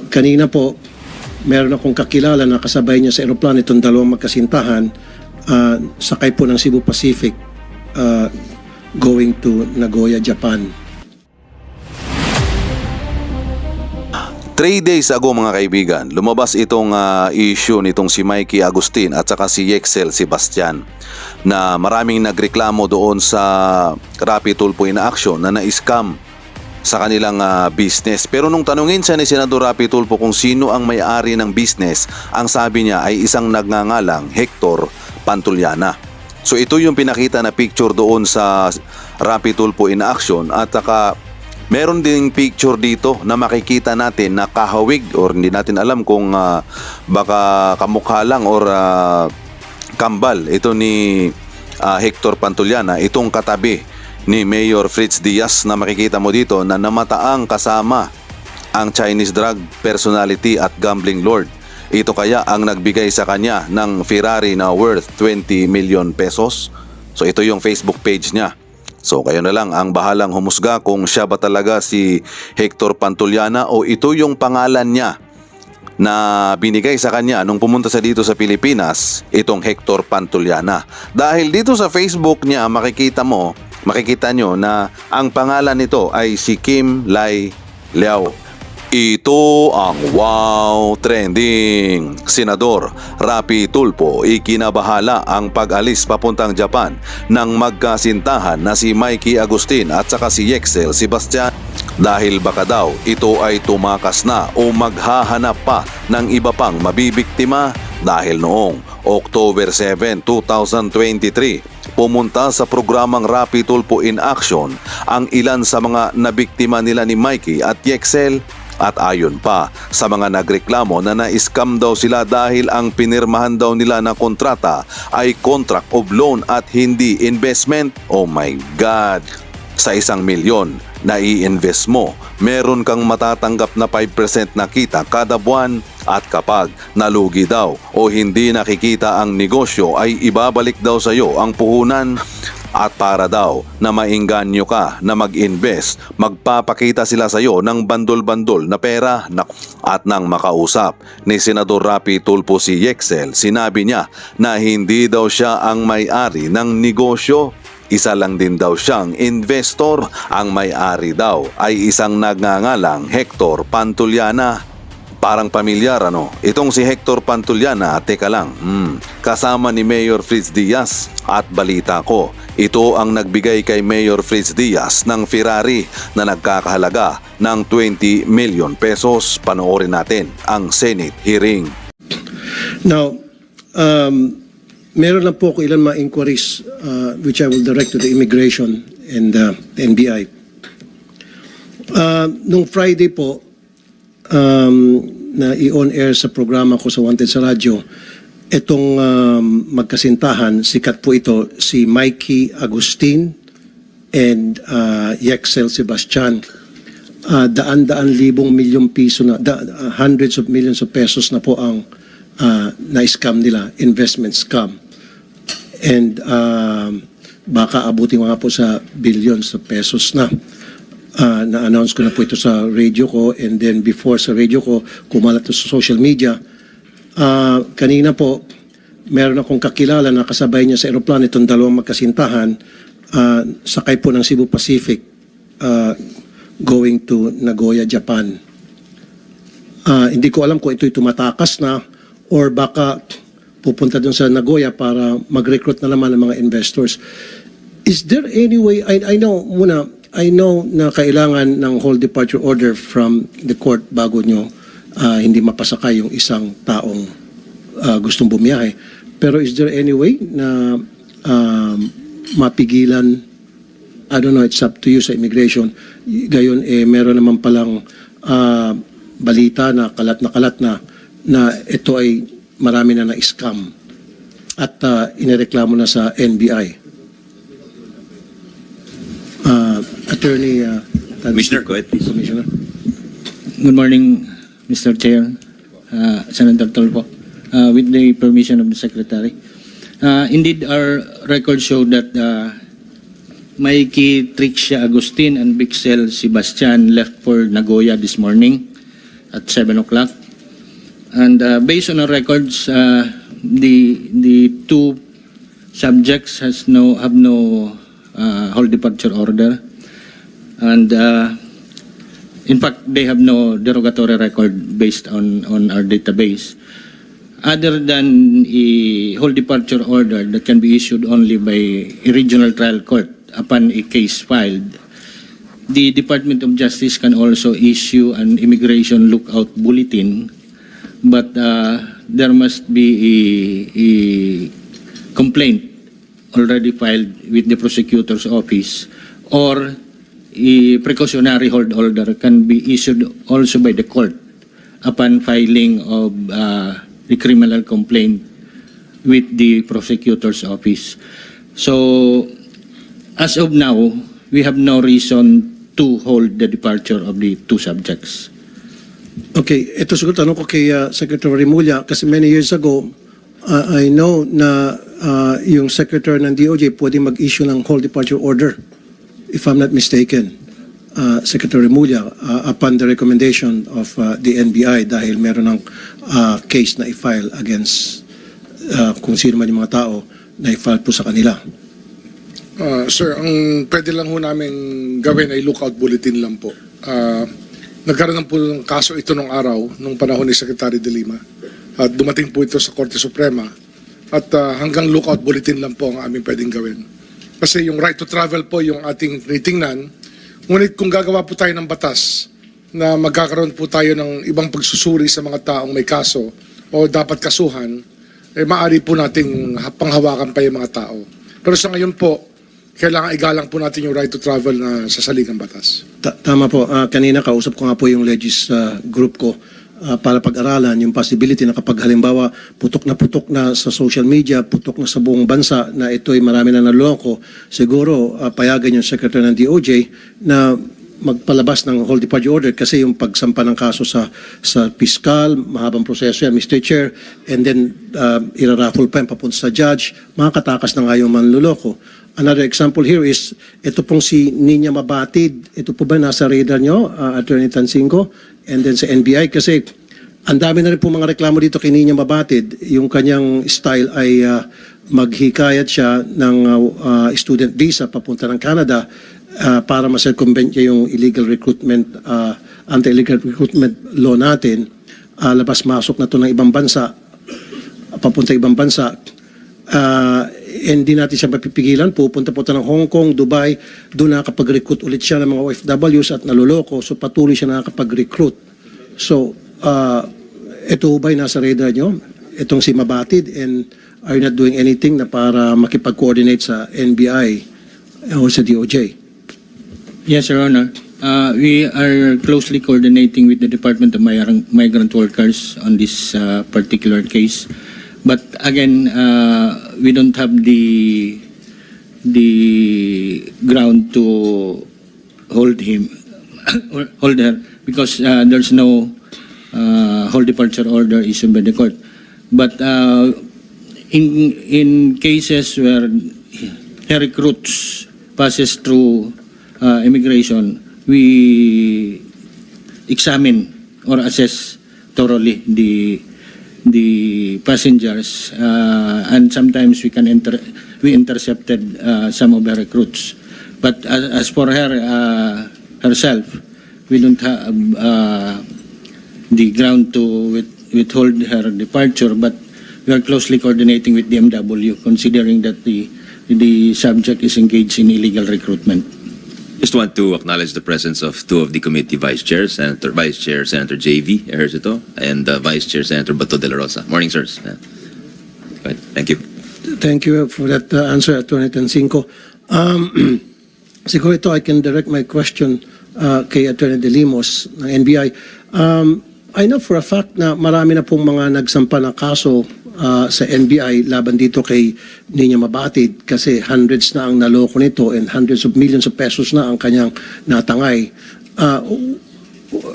Kanina po, meron akong kakilala na kasabay niya sa aeroplano itong dalawang magkasintahan, sakay po ng Cebu Pacific going to Nagoya, Japan. 3 days ago mga kaibigan, lumabas itong issue nitong si Mikey Agustin at saka si Yexel Sebastian na maraming nagreklamo doon sa Rappi Tulfo in Action na na-scam sa kanilang business. Pero nung tanungin siya ni Senador Rappi Tulfo kung sino ang may-ari ng business, ang sabi niya ay isang nagngangalang Hector Pantuliana. So ito yung pinakita na picture doon sa Rappi Tulfo in Action at saka meron ding picture dito na makikita natin na kahawig or hindi natin alam kung baka kamukha lang or kambal ito ni Hector Pantuliana, itong katabi ni Mayor Fritz Diaz na makikita mo dito na namataang kasama ang Chinese drug personality at gambling lord. Ito kaya ang nagbigay sa kanya ng Ferrari na worth 20 million pesos. So ito yung Facebook page niya. So kayo na lang ang bahalang humusga kung siya ba talaga si Hector Pantuliana o ito yung pangalan niya na binigay sa kanya nung pumunta sa dito sa Pilipinas, itong Hector Pantuliana. Dahil dito sa Facebook niya makikita nyo na ang pangalan nito ay si Kim Lai Liao. Ito ang wow trending. Senador Rappi Tulfo ikinabahala ang pag-alis papuntang Japan ng magkasintahan na si Mikey Agustin at saka si Yexel Sebastian dahil baka daw ito ay tumakas na o maghahanap pa ng iba pang mabibiktima dahil noong October 7, 2023 pumunta sa programang Rappi Tulfo in Action ang ilan sa mga nabiktima nila ni Mikey at Yexel. At ayon pa sa mga nagreklamo na na-scam daw sila dahil ang pinirmahan daw nila na kontrata ay contract of loan at hindi investment. Oh my God! Sa 1 milyon na i-invest mo, meron kang matatanggap na 5% na kita kada buwan at kapag nalugi daw o hindi nakikita ang negosyo ay ibabalik daw sa iyo ang puhunan. At para daw na maingganyo ka na mag-invest, magpapakita sila sa iyo ng bandol-bandol na pera. At nang makausap ni Senador Rappi Tulfo si Yexel, sinabi niya na hindi daw siya ang may-ari ng negosyo. Isa lang din daw siyang investor. Ang may-ari daw ay isang nagngangalang Hector Pantuliana. Parang pamilyar ano? Itong si Hector Pantuliana, teka lang, kasama ni Mayor Fritz Diaz. At balita ko, ito ang nagbigay kay Mayor Fritz Diaz ng Ferrari na nagkakahalaga ng 20 million pesos. Panoorin natin ang Senate hearing. Now, meron lang po ako ilan mga inquiries which I will direct to the Immigration and the NBI. Nung Friday po, na i-on air sa programa ko sa Wanted sa radyo, itong magkasintahan, sikat po ito, si Mikey Agustin and Yexel Sebastian. Daan-daan libong milyong piso na, hundreds of millions of pesos na po ang na-scam nila, investment scam. And baka abutin mga po sa billions of pesos na. Na-announce ko na po ito sa radio ko, and then before sa radio ko, kumalat ito sa social media. Kanina po, meron akong kakilala na kasabay niya sa aeroplano itong dalawang magkasintahan, sakay po ng Cebu Pacific going to Nagoya, Japan. Hindi ko alam kung ito'y tumatakas na or baka pupunta dun sa Nagoya para mag-recruit na naman ng mga investors. Is there any way, I know na kailangan ng whole departure order from the court bago nyo hindi mapasakay yung isang taong gustong bumiyahe. Pero is there any way na mapigilan, I don't know, it's up to you sa immigration, gayon meron naman palang balita na kalat na ito ay marami na na-scam at inireklamo na sa NBI. Attorney Commissioner, go ahead, please. Commissioner. Good morning, Mr. Chair, Senator Tulfo. With the permission of the Secretary. Indeed, our records show that Mikey Trixia Agustin and Bixel Sebastian left for Nagoya this morning. at 7 o'clock. And based on our records, the two subjects have no whole departure order, and in fact they have no derogatory record based on our database, other than a whole departure order that can be issued only by a regional trial court upon a case filed. The Department of Justice can also issue an immigration lookout bulletin, but there must be a complaint already filed with the prosecutor's office, or a precautionary hold order can be issued also by the court upon filing of the criminal complaint with the prosecutor's office. So, as of now, we have no reason to hold the departure of the two subjects. Okay, ito siguro tanong ko kay Secretary Remulla kasi many years ago, I know na yung Secretary ng DOJ pwede mag-issue ng whole departure order, if I'm not mistaken, Secretary Remulla, upon the recommendation of the NBI dahil meron ng case na i-file against kung sino man yung mga tao na i-file po sa kanila. Sir, ang pwede lang ho namin gawin ay lookout bulletin lang po. Nagkaroon po ng kaso ito nung araw, nung panahon ni Secretary De Lima. At dumating po ito sa Korte Suprema. At hanggang lookout bulletin lang po ang aming pwedeng gawin. Kasi yung right to travel po yung ating tinitingnan. Ngunit kung gagawa po tayo ng batas na magkakaroon po tayo ng ibang pagsusuri sa mga taong may kaso o dapat kasuhan, eh maaari po nating panghawakan pa yung mga tao. Pero sa ngayon po, kailangan igalang po natin yung right to travel na sa saligang batas. Tama po. Kanina kausap ko nga po yung Legis group ko para pag-aralan yung possibility na kapag halimbawa putok na sa social media, putok na sa buong bansa na ito'y marami na naloko, siguro payagan yung Secretary ng DOJ na magpalabas ng whole departure order kasi yung pagsampa ng kaso sa piskal, mahabang proseso yan, Mr. Chair, and then iraraffle pa yung papunta sa judge, makakatakas na nga yung manluloko. Another example here is, ito pong si Nina Mabatid, ito po ba nasa radar nyo, Attorney Tansinko, and then sa NBI? Kasi ang dami na rin po mga reklamo dito kay Nina Mabatid. Yung kanyang style ay maghikayat siya ng student visa papunta ng Canada para ma-circumvent niya yung illegal recruitment, anti-illegal recruitment law natin. Labas-masok na to ng ibang bansa, papunta ibang bansa. Hindi natin siya mapipigilan. Pupunta po ng Hong Kong, Dubai, doon nakakapag-recruit ulit siya ng mga OFWs at naluloko. So patuloy siya nakakapag-recruit. So, ito ba'y nasa radar nyo? Itong si Mabatid, and are you not doing anything na para makipag-coordinate sa NBI o sa DOJ? Yes, Your Honor. We are closely coordinating with the Department of Migrant Workers on this particular case. But again, we don't have the ground to hold him, hold her, because there's no whole departure order issued by the court. But in cases where he recruits passes through immigration, we examine or assess thoroughly the passengers, and sometimes we intercepted some of the recruits. But as for her herself, we don't have the ground to withhold her departure, but we are closely coordinating with the MW, considering that the subject is engaged in illegal recruitment. Just want to acknowledge the presence of two of the committee vice chairs, Vice Chair Senator J.V. Ejercito and Vice Chair Senator Bato de la Rosa. Morning, sirs. Go ahead. Thank you. Thank you for that answer, Attorney Tansinko. Siguro ito, I can direct my question kay Attorney De Limos ng NBI. I know for a fact na marami na pong mga nagsampa na kaso sa NBI laban dito kay Nina Mabatid kasi hundreds na ang naloko nito and hundreds of millions of pesos na ang kanyang natangay.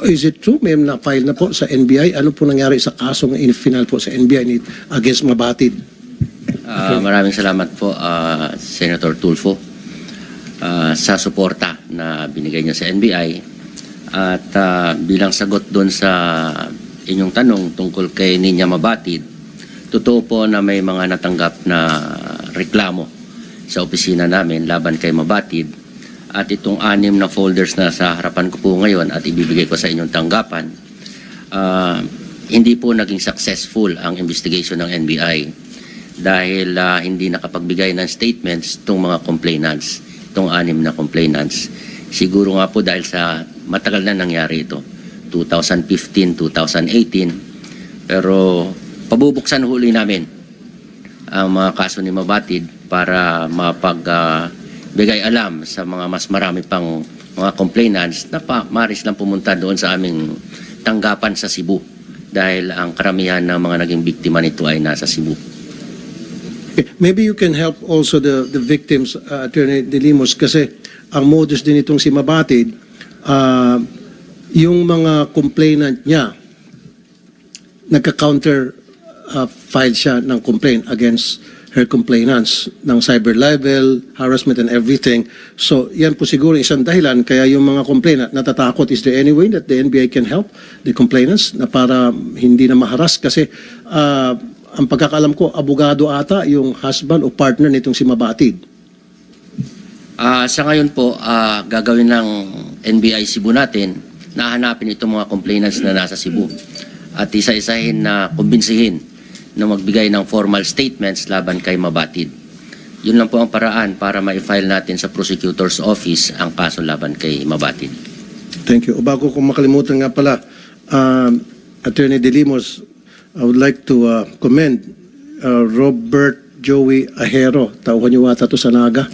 Is it true? May na-file na po sa NBI? Ano po nangyari sa kasong in-final po sa NBI against Mabatid? Maraming salamat po, Senator Tulfo, sa suporta na binigay niya sa NBI. At bilang sagot doon sa inyong tanong tungkol kay Ninya Mabatid, totoo po na may mga natanggap na reklamo sa opisina namin laban kay Mabatid. At itong 6 na folders na sa harapan ko po ngayon at ibibigay ko sa inyong tanggapan, hindi po naging successful ang investigation ng NBI dahil hindi nakapagbigay ng statements itong mga complainants, itong 6 na complainants. Siguro nga po dahil sa matagal na nangyari ito, 2015, 2018, pero pabubuksan huli namin ang mga kaso ni Mabatid para mapagbigay alam sa mga mas marami pang mga complainants na maris lang pumunta doon sa aming tanggapan sa Cebu dahil ang karamihan ng mga naging biktima nito ay nasa Cebu. Okay. Maybe you can help also the victims, Attorney De Limos, kasi ang modus din itong si Mabatid, yung mga complainant niya, nagka-counter file siya ng complaint against her complainants ng cyber libel, harassment and everything. So yan po siguro isang dahilan kaya yung mga complainant natatakot. Is there any way that the NBI can help the complainants na para hindi na maharas? Kasi ang pagkakalam ko, abogado ata yung husband o partner nitong si Mabatid. Sa ngayon po, gagawin ng NBI Cebu natin, nahanapin itong mga complainants na nasa Cebu at isa-isahin na kumbinsihin na magbigay ng formal statements laban kay Mabatid. Yun lang po ang paraan para ma-file natin sa prosecutor's office ang kaso laban kay Mabatid. Thank you. O bago ko makalimutan nga pala, Attorney De Limos, I would like to commend Robert Joey Ahero. Tauhan niyo ata to sa Naga.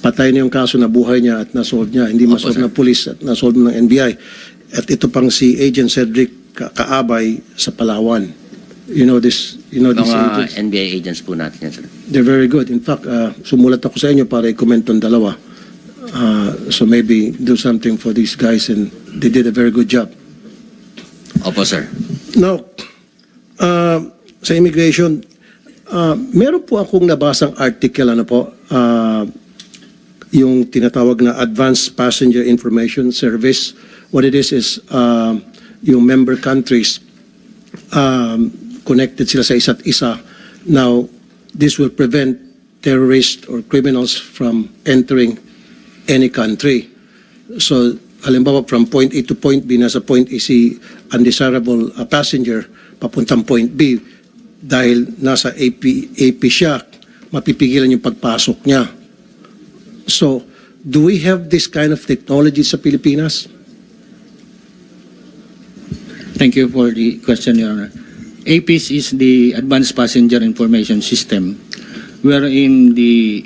Patay na yung kaso na buhay niya at nasolve niya. Hindi masolve ng police at nasolve ng NBI. At ito pang si Agent Cedric Kaabay sa Palawan. You know these Mga agents? NBI agents po natin yan, sir. They're very good. In fact, sumulat ako sa inyo para i-comment tong dalawa. So maybe do something for these guys and they did a very good job. Opo, sir. Now, sa immigration, meron po akong nabasang article, yung tinatawag na Advanced Passenger Information Service. What it is yung member countries, connected sila sa isa't isa. Now, this will prevent terrorists or criminals from entering any country. So, halimbawa from point A to point B, nasa point A si undesirable passenger, papuntang point B, dahil nasa AP siya, mapipigilan yung pagpasok niya. So, do we have this kind of technology sa Pilipinas? Thank you for the question, Your Honor. APIS is the Advanced Passenger Information System, wherein the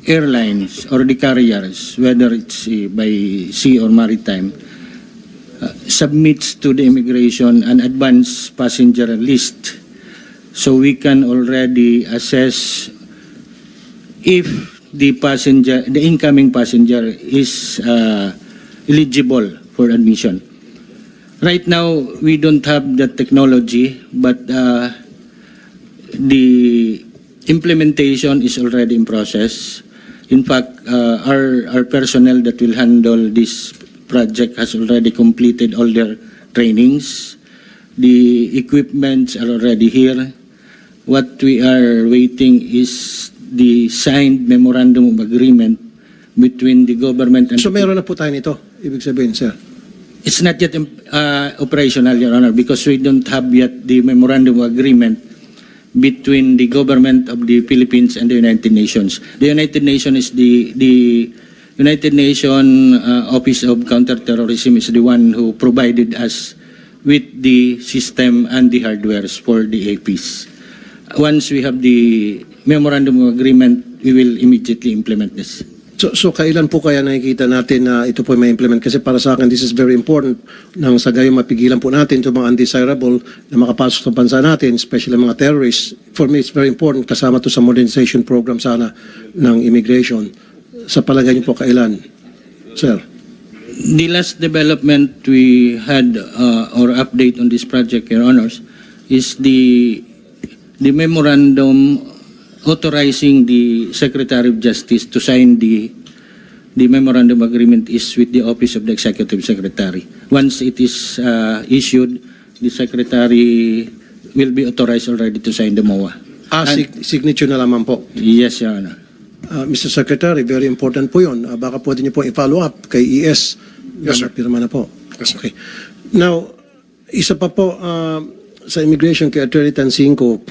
airlines or the carriers, whether it's by sea or maritime, submits to the immigration an advanced passenger list, so we can already assess if the incoming passenger is eligible for admission. Right now, we don't have that technology, but the implementation is already in process. In fact, our personnel that will handle this project has already completed all their trainings. The equipments are already here. What we are waiting is the signed memorandum of agreement between the government and... So meron na po tayo nito, ibig sabihin, sir? It's not yet operational, Your Honor, because we don't have yet the memorandum of agreement between the government of the Philippines and the United Nations. The United Nations is the United Nations Office of Counterterrorism is the one who provided us with the system and the hardwares for the APs. Once we have the memorandum of agreement, we will immediately implement this. So kailan po kaya nakikita natin na ito po may implement? Kasi para sa akin, this is very important nang sa gayon mapigilan po natin itong mga undesirable na makapasok sa bansa natin, especially mga terrorists. For me, it's very important. Kasama to sa modernization program sana ng immigration. Sa palagay niyo po, kailan? Sir? The last development we had or update on this project, Your Honors, is the memorandum authorizing the Secretary of Justice to sign the the memorandum agreement is with the Office of the Executive Secretary. Once it is issued, the Secretary will be authorized already to sign the MOA. Signature na lamang po. Yes, Your Honor. Mr. Secretary, very important po yun. Baka pwede niyo po i-follow up kay ES. Yes, sir. Pirma na po. Yes, sir. Okay. Now, isa pa po sa immigration kay Attorney Tansinko,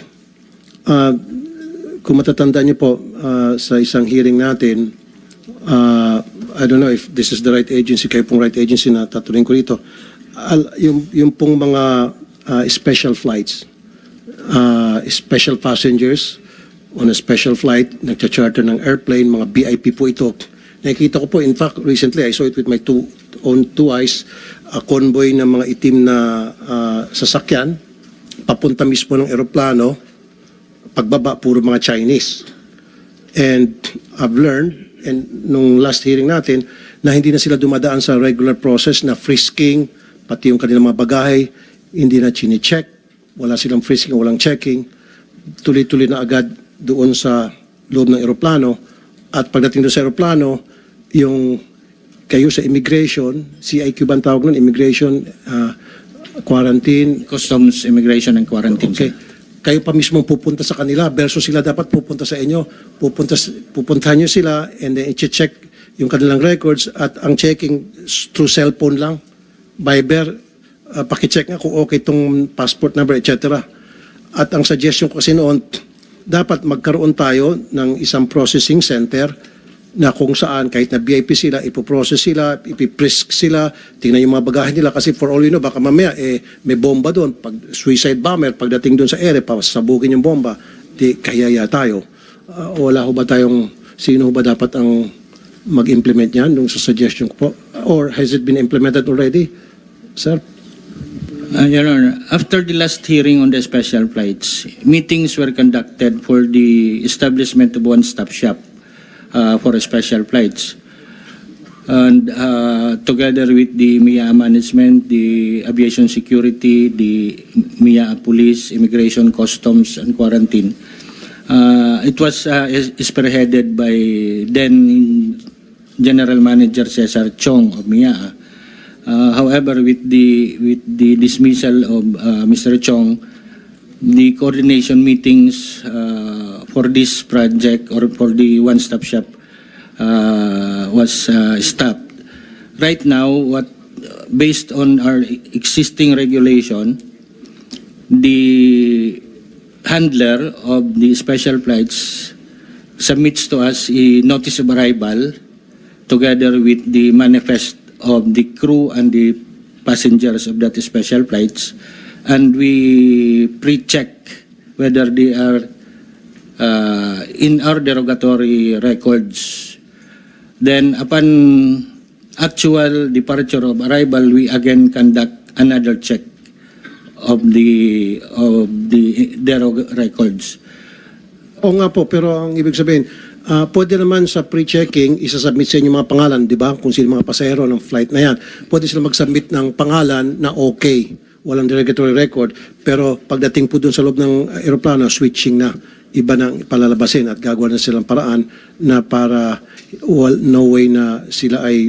kung matatandaan niyo po sa isang hearing natin, I don't know if this is the right agency, kayo pong right agency na tatuloyin ko rito, yung pong mga special flights, special passengers on a special flight, nagcha-charter ng airplane, mga VIP po ito. Nakikita ko po, in fact, recently I saw it with my own two eyes, a convoy ng mga itim na sasakyan, papunta mismo ng eroplano, pagbaba, puro mga Chinese. And I've learned, and nung last hearing natin, na hindi na sila dumadaan sa regular process na frisking, pati yung kanilang mga bagahe, hindi na chine-check, wala silang frisking, walang checking, tuloy-tuloy na agad doon sa loob ng eroplano. At pagdating doon sa eroplano, yung kayo sa immigration, CIQ ba ang tawag nun? Immigration, quarantine. Customs, Immigration, and Quarantine. Okay. Kayo pa mismo pupunta sa kanila versus sila dapat pupunta sa inyo. Pupuntahan nyo sila and then i-check yung kanilang records at ang checking through cellphone lang. Viber, pakicheck nga kung okay itong passport number, etc. At ang suggestion ko kasi noon, dapat magkaroon tayo ng isang processing center na kung saan kahit na VIP sila, ipoprocess sila, ipiprisk sila, tingnan yung mga bagahe nila kasi for all you know, baka mamaya may bomba doon. Pag suicide bomber, pagdating doon sa ere, pasabugin yung bomba, di kayaya tayo. Wala ho ba tayong, sino ho ba dapat ang mag-implement yan nung sa suggestion ko po? Or has it been implemented already, sir? Your Honor, after the last hearing on the special flights, meetings were conducted for the establishment of one-stop shop for special flights. And together with the MIA management, the aviation security, the MIA police, immigration, customs, and quarantine, it was spearheaded by then General Manager Cesar Chong of MIA. However, with the dismissal of Mr. Chong, the coordination meetings for this project or for the one-stop shop was stopped. Right now, based on our existing regulation, the handler of the special flights submits to us a notice of arrival together with the manifest of the crew and the passengers of that special flights, and we pre-check whether they are in our derogatory records. Then upon actual departure of arrival, we again conduct another check of the records. Oo nga po, pero ang ibig sabihin, pwede naman sa pre-checking, isasubmit sa inyo mga pangalan, di ba? Kung sino mga pasahero ng flight na yan. Pwede sila mag-submit ng pangalan na okay, walang derogatory record, pero pagdating po dun sa loob ng aeroplano, switching na, iba nang palalabasin at gagawa na silang paraan na para no way na sila ay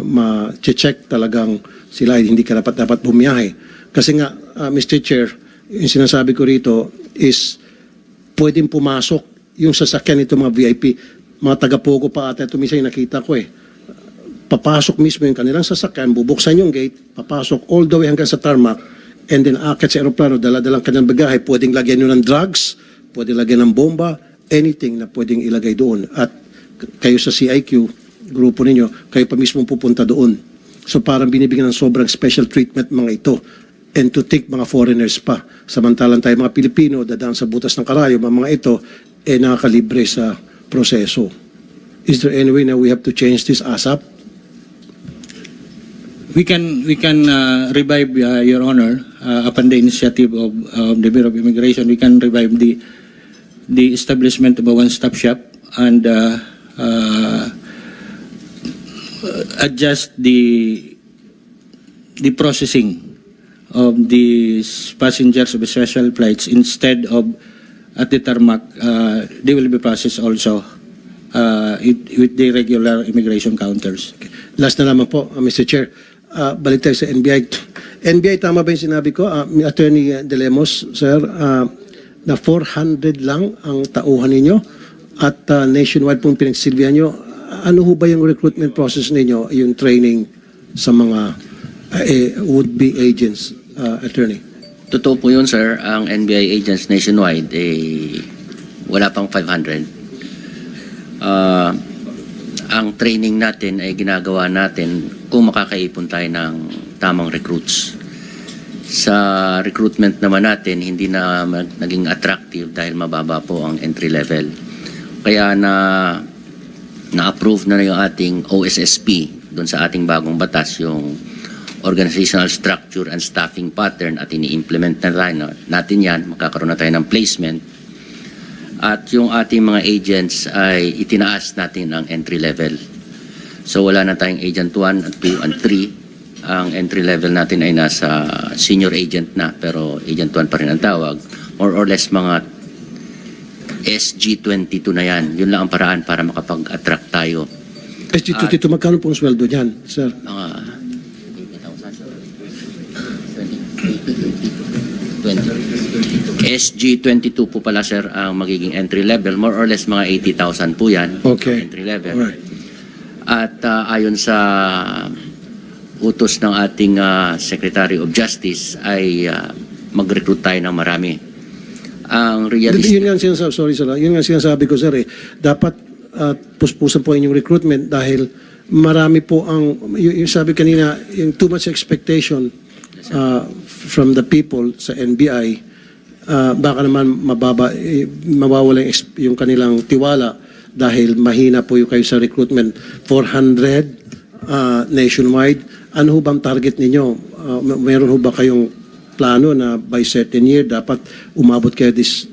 ma-check talagang sila ay hindi dapat bumiyahe. Kasi nga, Mr. Chair, yung sinasabi ko rito is pwedeng pumasok yung sasakyan nito mga VIP, mga taga-Pogo pa ata ito minsan yung nakita ko papasok mismo yung kanilang sasakyan, bubuksan yung gate, papasok all the way hanggang sa tarmac, and then akit sa aeroplano, dala-dalang kanyang bagahe, pwedeng lagyan nyo ng drugs, pwedeng lagyan ng bomba, anything na pwedeng ilagay doon. At kayo sa CIQ, grupo ninyo, kayo pa mismo pupunta doon. So parang binibigyan ng sobrang special treatment mga ito. And to take mga foreigners pa. Samantalang tayo mga Pilipino, dadaan sa butas ng karayom, mga ito, nakakalibre sa proseso. Is there any way na we have to change this ASAP? We can revive, Your Honor, upon the initiative of the Bureau of Immigration, we can revive the establishment of a one-stop shop and adjust the processing of the passengers of special flights. Instead of at the tarmac, they will be processed also with the regular immigration counters. Last na lamang po, Mr. Chair. Balik tayo sa NBI. NBI, tama ba yung sinabi ko? Attorney De Lemos, sir, na 400 lang ang tauhan ninyo at nationwide pong pinagsilbihan nyo. Ano ho ba yung recruitment process ninyo, yung training sa mga would-be agents, attorney? Totoo po yun, sir. Ang NBI agents nationwide, wala pang 500. Ang training natin ay ginagawa natin kung makakaipon tayo ng tamang recruits. Sa recruitment naman natin, hindi na naging attractive dahil mababa po ang entry level. Kaya na-approve na yung ating OSSP doon sa ating bagong batas, yung Organizational Structure and Staffing Pattern, at ini-implement na natin yan, magkakaroon na tayo ng placement. At yung ating mga agents ay itinaas natin ang entry level. So wala na tayong agent 1, 2, and 3. Ang entry level natin ay nasa senior agent na, pero agent 1 pa rin ang tawag. More or less mga SG22 na yan. Yun lang ang paraan para makapag-attract tayo. SG22, magkano pong sweldo niyan, sir? Mga 20. SG22 po pala, sir, ang magiging entry level. More or less mga 80,000 po yan. Okay. Entry level. Alright. At ayon sa utos ng ating Secretary of Justice ay mag-recruit tayo ng marami. Ang realistic... Yun nga ang sinasabi, sorry sir, yun nga ang sinasabi ko sir dapat puspusan po inyong recruitment dahil marami po ang, yung sabi kanina, yung too much expectation from the people sa NBI, baka naman mawawala yung kanilang tiwala dahil mahina po yung kayo sa recruitment. 400 nationwide. Ano ho bang target ninyo? Meron ho ba kayong plano na by certain year dapat umabot kayo this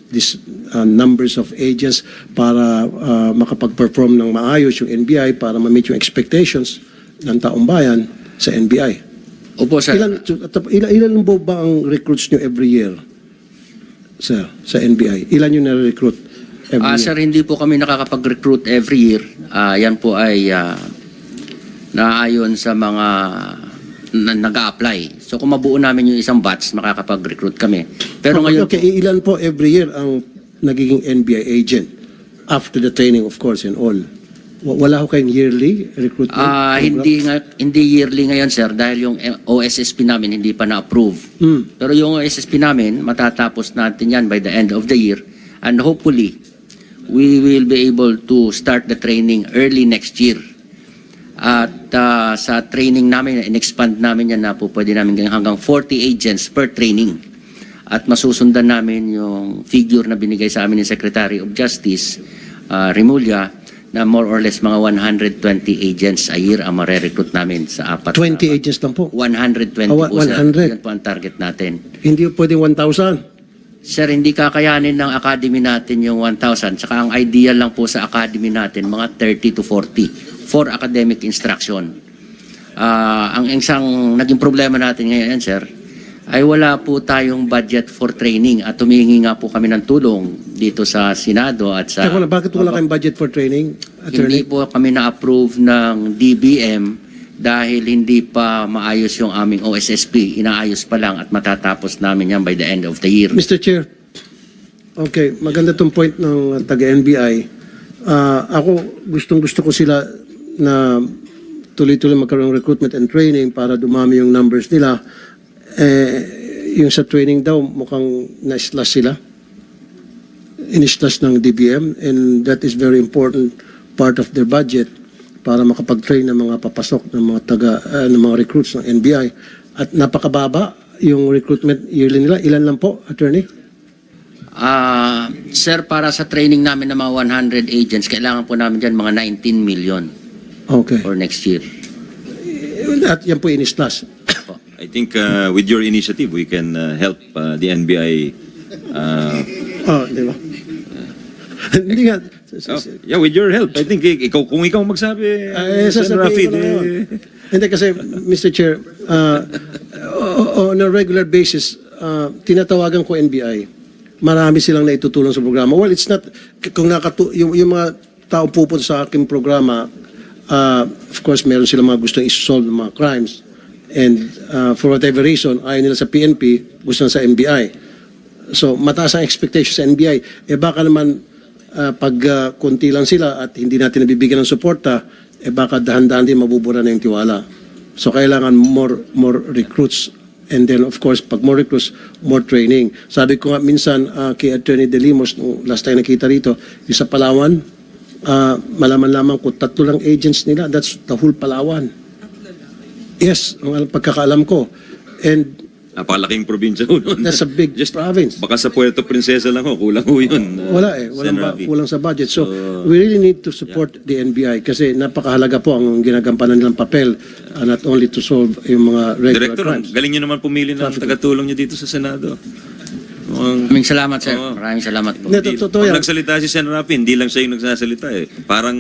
numbers of agents para makapag-perform ng maayos yung NBI para ma-meet yung expectations ng taong bayan sa NBI? Opo, sir. Ilan ba ang recruits nyo every year, sir, sa NBI? Ilan yung na-recruit every year? Sir, hindi po kami nakakapag-recruit every year. Yan po ay naayon sa mga nag-a-apply. So kung mabuo namin yung isang batch, makakapag-recruit kami. Pero ngayon okay, ilan po every year ang nagiging NBI agent after the training, of course, and all? Wala ho kayong yearly recruitment program? Hindi yearly ngayon, sir, dahil yung OSSP namin hindi pa na-approve. Pero yung OSSP namin, matatapos natin yan by the end of the year. And hopefully, we will be able to start the training early next year. At sa training namin, in-expand namin yan na po pwede namin hanggang 40 agents per training. At masusundan namin yung figure na binigay sa amin ni Secretary of Justice, Remulla, na more or less mga 120 agents a year ang mare-recruit namin sa 20 agents lang po? 120 Oh, po, sir. 100. Yan po ang target natin. Hindi pwedeng 1,000? Sir, hindi kakayanin ng academy natin yung 1,000. Saka ang ideal lang po sa academy natin, mga 30 to 40 for academic instruction. Ang isang naging problema natin ngayon, sir, ay wala po tayong budget for training at humihingi nga po kami ng tulong dito sa Senado at sa... Teka, bakit wala kayong budget for training, attorney? Hindi po kami na-approve ng DBM dahil hindi pa maayos yung aming OSSP. Inaayos pa lang at matatapos namin yan by the end of the year. Mr. Chair, okay, maganda tong point ng taga-NBI. Ako, gustong-gusto ko sila na tuloy-tuloy magkaroon ng recruitment and training para dumami yung numbers nila. Yung sa training daw, mukhang na-slash sila. In-slash ng DBM, and that is very important part of their budget para makapag-train ng mga papasok ng mga ng mga recruits ng NBI. At napakababa yung recruitment yearly nila. Ilan lang po, attorney? Sir, para sa training namin ng mga 100 agents, kailangan po namin dyan mga 19 million Okay. for next year. At yan po in-slash. I think with your initiative, we can help the NBI. Di ba? Hindi nga. Yeah, with your help. I think kung ikaw magsabi, Sen. Rafi, sasabihin ko na yun. Hindi kasi, Mr. Chair, on a regular basis, tinatawagan ko NBI. Marami silang naitutulong sa programa. Well, it's not, kung yung mga tao pupunta sa aking programa, of course, meron silang mga gustong isolve ng mga crimes. And for whatever reason, ayaw nila sa PNP, gusto na sa NBI. So, mataas ang expectation sa NBI. Baka naman, pag konti lang sila at hindi natin nabibigyan ng suporta, baka dahan-dahan din mabubura na yung tiwala. So, kailangan more recruits. And then, of course, pag more recruits, more training. Sabi ko nga minsan kay Attorney De Limos, nung last time nakita rito, yung sa Palawan, malaman-laman ko, 3 lang agents nila. That's the whole Palawan. Yes, ang pagkakaalam ko. And Napakalaking probinsya ho nun. that's a big province. Baka sa Puerto Princesa lang ho, kulang ho yun. Wala eh. Kulang sa budget. So, we really need to support the NBI kasi napakahalaga po ang ginagampanan nilang papel not only to solve yung mga regular Director, crimes. galing nyo naman pumili ng tagatulong nyo dito sa Senado. Maraming salamat, sir. Oo. Maraming salamat po. Hindi, totoo Pag yan. nagsalita si Sen. Rafi, hindi lang siya yung nagsasalita eh. Parang